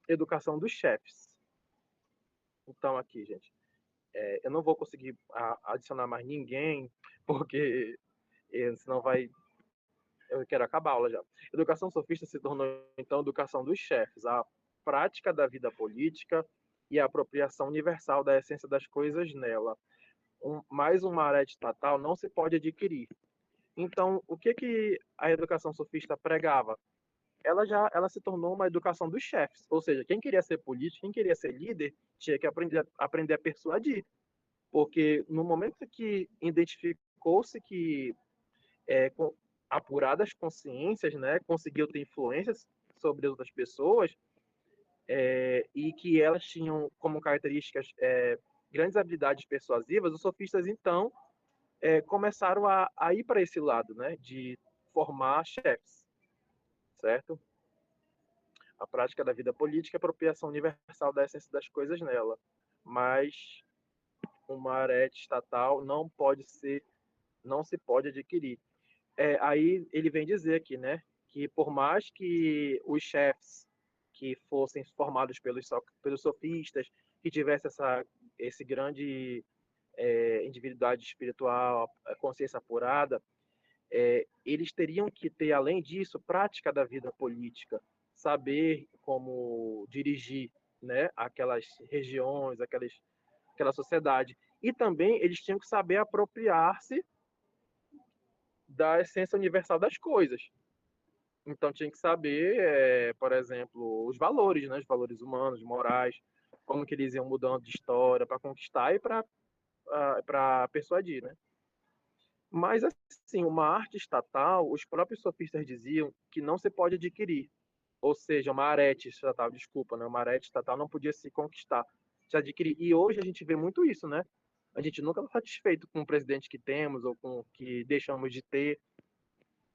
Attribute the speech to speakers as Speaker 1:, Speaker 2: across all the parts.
Speaker 1: educação dos chefes. Então, aqui, gente, eu não vou conseguir adicionar mais ninguém, porque senão vai. Eu quero acabar a aula já. Educação sofista se tornou, então, educação dos chefes, a prática da vida política e a apropriação universal da essência das coisas nela. Mais uma área estatal não se pode adquirir. Então, o que a educação sofista pregava? Ela se tornou uma educação dos chefes, ou seja, quem queria ser político, quem queria ser líder, tinha que aprender a persuadir, porque no momento que identificou-se que com apuradas consciências, né, conseguiu ter influências sobre outras pessoas e que elas tinham como características grandes habilidades persuasivas, os sofistas então começaram a ir para esse lado, né, de formar chefes, certo? A prática da vida política é a apropriação universal da essência das coisas nela, mas uma arete estatal não se pode adquirir. Aí ele vem dizer aqui, né, que por mais que os chefes que fossem formados pelos sofistas, que tivesse esse grande individualidade espiritual, consciência apurada, eles teriam que ter, além disso, prática da vida política, saber como dirigir, né, aquelas regiões, aquela sociedade. E também eles tinham que saber apropriar-se da essência universal das coisas. Então tinha que saber, por exemplo, os valores, né, os valores humanos, morais, como que eles iam mudando de história para conquistar e para persuadir, né? Mas, assim, uma arte estatal, os próprios sofistas diziam que não se pode adquirir. Ou seja, uma arete estatal, desculpa, né? Uma arete estatal não podia se conquistar, se adquirir. E hoje a gente vê muito isso, né? A gente nunca está satisfeito com o presidente que temos ou com o que deixamos de ter.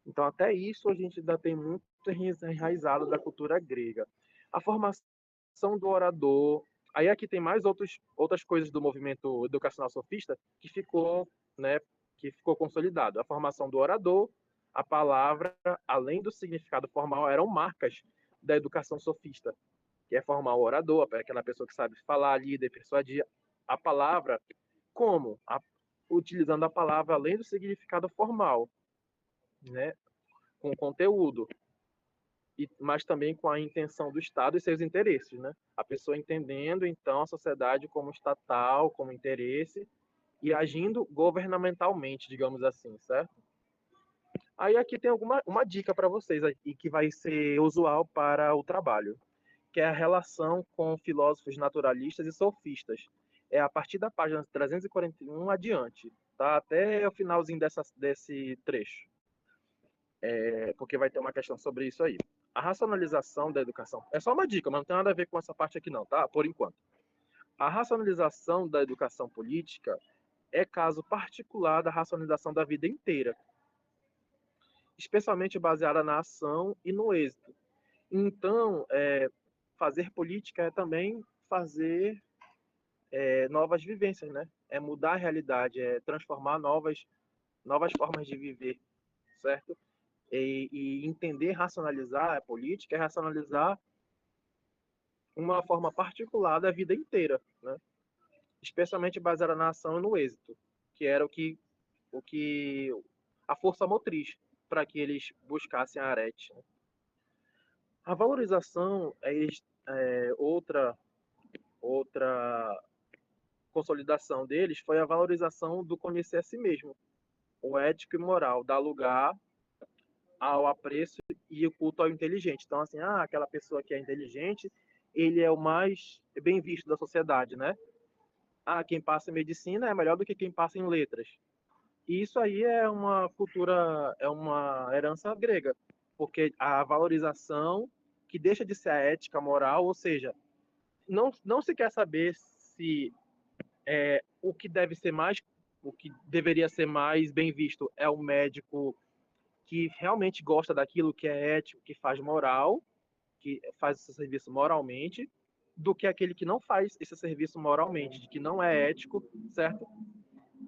Speaker 1: Então, até isso a gente ainda tem muito enraizado da cultura grega. A formação do orador. Aí aqui tem mais outras coisas do movimento educacional sofista né, que ficou consolidado. A formação do orador, a palavra, além do significado formal, eram marcas da educação sofista, que é formar o orador, aquela pessoa que sabe falar, líder, persuadir. A palavra, como? Utilizando a palavra além do significado formal, né, com conteúdo mas também com a intenção do Estado e seus interesses, né? A pessoa entendendo, então, a sociedade como estatal, como interesse, e agindo governamentalmente, digamos assim, certo? Aí aqui tem uma dica para vocês e que vai ser usual para o trabalho, que é a relação com filósofos naturalistas e sofistas. É a partir da página 341 adiante, tá? Até o finalzinho desse trecho, porque vai ter uma questão sobre isso aí. A racionalização da educação. É só uma dica, mas não tem nada a ver com essa parte aqui não, tá? Por enquanto. A racionalização da educação política é caso particular da racionalização da vida inteira, especialmente baseada na ação e no êxito. Então, fazer política é também fazer novas vivências, né? É mudar a realidade, é transformar novas formas de viver, certo? E entender, racionalizar a política é racionalizar uma forma particular da vida inteira, né? Especialmente baseada na ação e no êxito, que era o que a força motriz para que eles buscassem a arete. Né? A valorização outra consolidação deles foi a valorização do conhecer a si mesmo, o ético e moral, dar lugar ao apreço e o culto ao inteligente. Então, assim, aquela pessoa que é inteligente, ele é o mais bem visto da sociedade, né? Quem passa em medicina é melhor do que quem passa em letras. E isso aí é uma cultura, é uma herança grega, porque a valorização que deixa de ser a ética moral, ou seja, não se quer saber se o que deve ser mais, o que deveria ser mais bem visto é o médico que realmente gosta daquilo que é ético, que faz moral, que faz esse serviço moralmente, do que aquele que não faz esse serviço moralmente, de que não é ético, certo?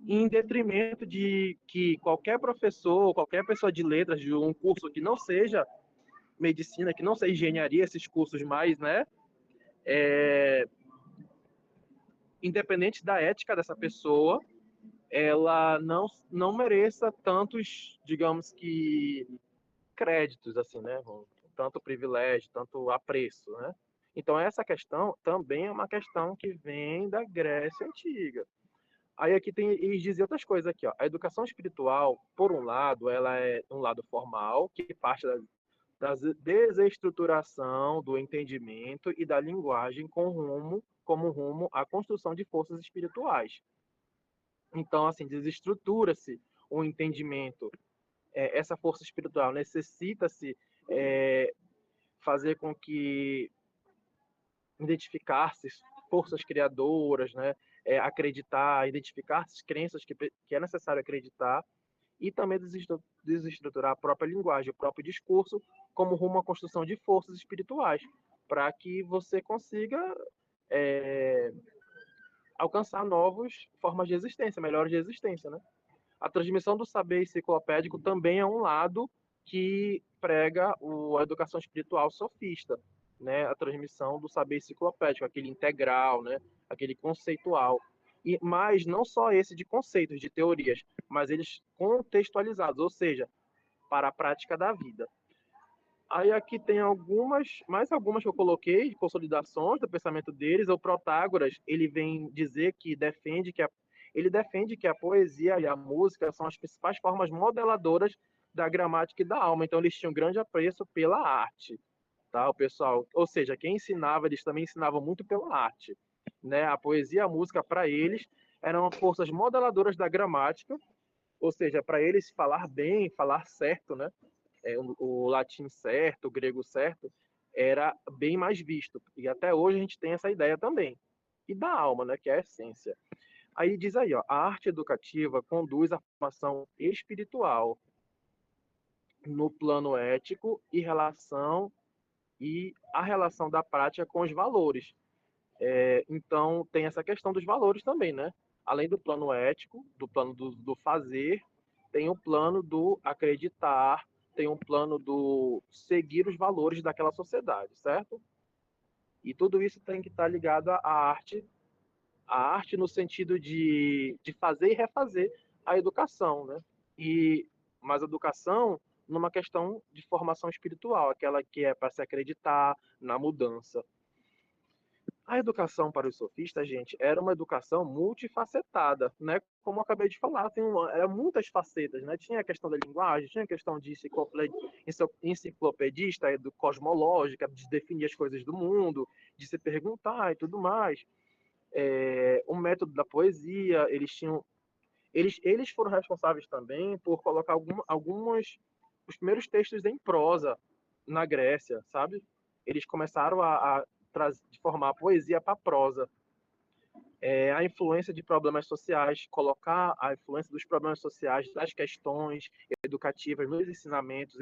Speaker 1: Em detrimento de que qualquer professor, qualquer pessoa de letras de um curso que não seja medicina, que não seja engenharia, esses cursos mais, né, independente da ética dessa pessoa, ela não mereça tantos, digamos que, créditos, assim, né? Tanto privilégio, tanto apreço, né? Então, essa questão também é uma questão que vem da Grécia Antiga. Aí aqui tem, eles dizem outras coisas aqui, ó. A educação espiritual, por um lado, ela é um lado formal, que parte da desestruturação do entendimento e da linguagem como rumo à construção de forças espirituais. Então, assim, desestrutura-se o entendimento. Essa força espiritual necessita-se fazer com que identificar-se forças criadoras, né? Acreditar, identificar-se crenças que é necessário acreditar e também desestruturar a própria linguagem, o próprio discurso, como rumo à construção de forças espirituais, para que você consiga alcançar novas formas de existência, melhores de existência, né? A transmissão do saber enciclopédico também é um lado que prega a educação espiritual sofista, né? A transmissão do saber enciclopédico, aquele integral, né? Aquele conceitual. Mas não só esse de conceitos, de teorias, mas eles contextualizados, ou seja, para a prática da vida. Aí aqui tem mais algumas que eu coloquei, consolidações do pensamento deles. O Protágoras, ele vem dizer que ele defende que a poesia e a música são as principais formas modeladoras da gramática e da alma. Então eles tinham grande apreço pela arte, tá? O pessoal, ou seja, quem ensinava, eles também ensinavam muito pela arte, né? A poesia e a música para eles eram forças modeladoras da gramática, ou seja, para eles falar bem, falar certo, né? O latim certo, o grego certo, era bem mais visto. E até hoje a gente tem essa ideia também. E da alma, né, que é a essência. Aí diz aí, ó, a arte educativa conduz à formação espiritual no plano ético e a relação da prática com os valores. Então tem essa questão dos valores também, né? Além do plano ético, do plano do fazer, tem o plano do acreditar, tem um plano do seguir os valores daquela sociedade, certo? E tudo isso tem que estar ligado à a arte no sentido de fazer e refazer a educação, né? Mas a educação numa questão de formação espiritual, aquela que é para se acreditar na mudança. A educação para os sofistas, gente, era uma educação multifacetada, né? Como eu acabei de falar, eram muitas facetas, né? Tinha a questão da linguagem, tinha a questão de enciclopedista, do cosmológica, de definir as coisas do mundo, de se perguntar e tudo mais. O método da poesia, eles foram responsáveis também por colocar os primeiros textos em prosa na Grécia, sabe? Eles começaram a formar a poesia para prosa. A influência de problemas sociais, colocar a influência dos problemas sociais, das questões educativas nos ensinamentos,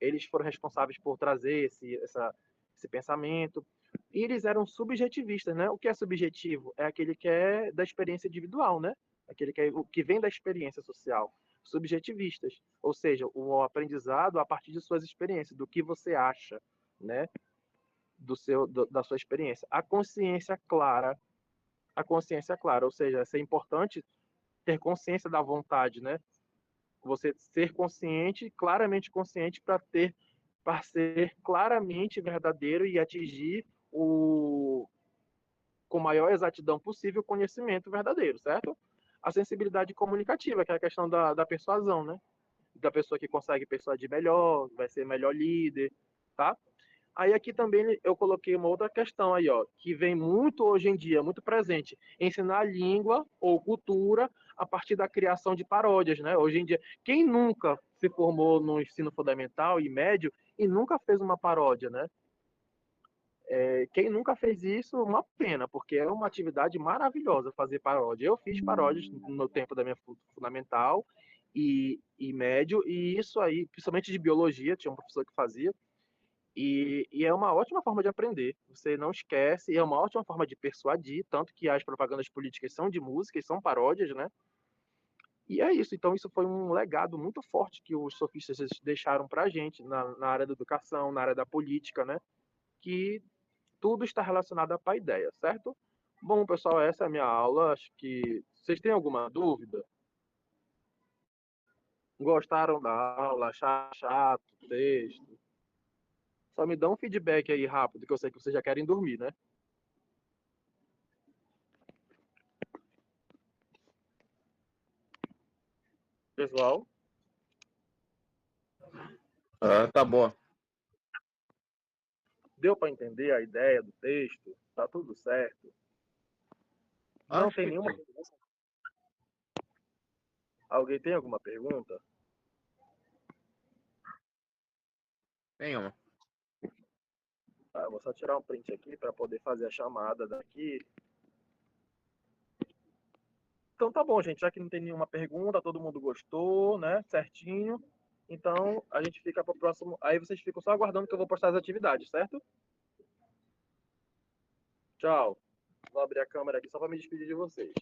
Speaker 1: eles foram responsáveis por trazer esse pensamento. E eles eram subjetivistas, né? O que é subjetivo? É aquele que é da experiência individual, né? Aquele que vem da experiência social. Subjetivistas, ou seja, o aprendizado a partir de suas experiências, do que você acha, né? Da sua experiência. A consciência clara, ou seja, é importante ter consciência da vontade, né? Você ser consciente, claramente consciente para ser claramente verdadeiro e atingir com maior exatidão possível o conhecimento verdadeiro, certo? A sensibilidade comunicativa, que é a questão da persuasão, né? Da pessoa que consegue persuadir melhor, vai ser melhor líder, tá? Aí aqui também eu coloquei uma outra questão aí, ó, que vem muito hoje em dia, muito presente, ensinar língua ou cultura a partir da criação de paródias, né? Hoje em dia, quem nunca se formou no ensino fundamental e médio e nunca fez uma paródia, né? Quem nunca fez isso, uma pena, porque é uma atividade maravilhosa fazer paródia. Eu fiz paródias no tempo da minha fundamental e médio, e isso aí, principalmente de biologia, tinha um professor que fazia, e é uma ótima forma de aprender. Você não esquece, e é uma ótima forma de persuadir, tanto que as propagandas políticas são de música e são paródias, né? E é isso. Então, isso foi um legado muito forte que os sofistas deixaram para a gente na área da educação, na área da política, né? Que tudo está relacionado à paideia, certo? Bom, pessoal, essa é a minha aula. Acho que vocês têm alguma dúvida? Gostaram da aula? Acharam chato o texto? Só me dá um feedback aí rápido, que eu sei que vocês já querem dormir, né? Pessoal,
Speaker 2: Tá bom.
Speaker 1: deu para entender a ideia do texto? Tá tudo certo? Não
Speaker 2: Acho
Speaker 1: tem
Speaker 2: que
Speaker 1: nenhuma
Speaker 2: sim.
Speaker 1: pergunta? Alguém tem alguma pergunta?
Speaker 2: Tem uma.
Speaker 1: Tá, eu vou só tirar um print aqui para poder fazer a chamada daqui. Então tá bom, gente. Já que não tem nenhuma pergunta, todo mundo gostou, né? Certinho. Então a gente fica para o próximo. Aí vocês ficam só aguardando que eu vou postar as atividades, certo? Tchau. Vou abrir a câmera aqui só para me despedir de vocês.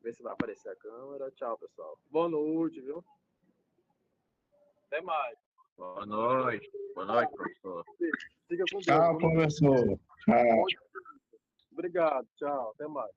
Speaker 1: Ver se vai aparecer a câmera. Tchau, pessoal. Boa noite, viu? Até mais.
Speaker 2: Boa noite. Boa noite, professor.
Speaker 1: Fica com Deus.
Speaker 3: Tchau, professor. Tchau.
Speaker 1: Obrigado. Tchau. Até mais.